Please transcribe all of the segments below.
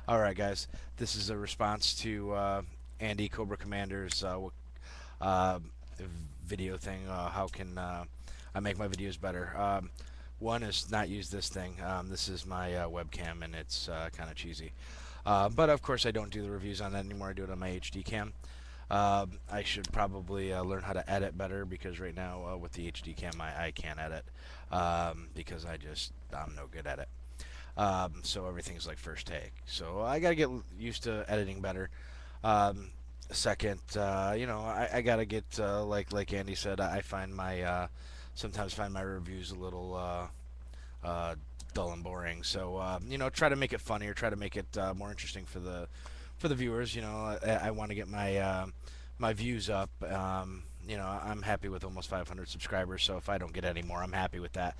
Alright guys, this is a response to Andy Cobra Commander's uh, video thing. How can I make my videos better? One is not use this thing. This is my webcam and it's kind of cheesy. But of course I don't do the reviews on that anymore. I do it on my HD cam. I should probably learn how to edit better because right now with the HD cam I can't edit because I'm no good at it. So everything's like first take. So I gotta get used to editing better. Um, Second, I gotta get like Andy said, I find my sometimes find my reviews a little uh, dull and boring. So try to make it funnier, try to make it more interesting for the viewers. I want to get my views up. I'm happy with almost 500 subscribers, so if I don't get any more, I'm happy with that.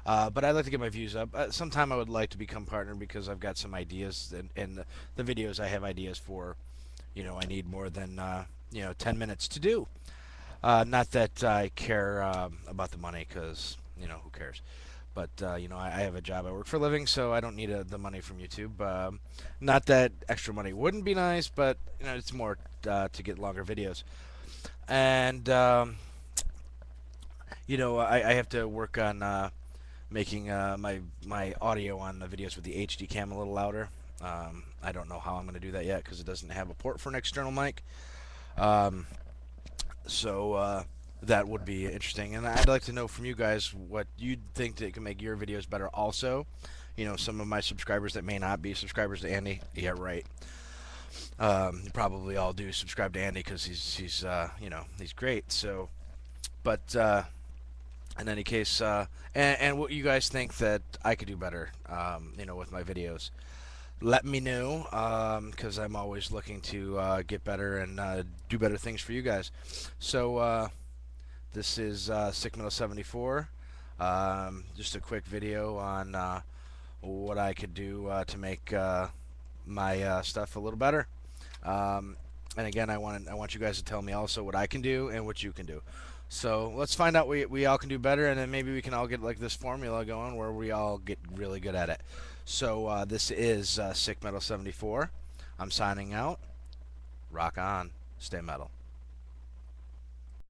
But I'd like to get my views up. Sometime I would like to become partner because I've got some ideas, and the videos I have ideas for. I need more than 10 minutes to do. Not that I care about the money, because who cares. But I have a job. I work for a living, so I don't need the money from YouTube. Not that extra money wouldn't be nice, but it's more to get longer videos. And I have to work on making my audio on the videos with the HD cam a little louder. I don't know how I'm going to do that yet because it doesn't have a port for an external mic. Um, so that would be interesting, and I'd like to know from you guys what you think that can make your videos better. Also, some of my subscribers that may not be subscribers to Andy. Yeah, right. You probably all do subscribe to Andy because he's great. So, but in any case, and what you guys think that I could do better, with my videos. Let me know, because I'm always looking to get better and do better things for you guys. So this is Sick Metal 74. Just a quick video on what I could do to make my stuff a little better. Um, and again, I want you guys to tell me also what I can do and what you can do. So let's find out what we all can do better, and then maybe we can all get like this formula going where we all get really good at it. So this is Sick Metal 74. I'm signing out. Rock on. Stay metal.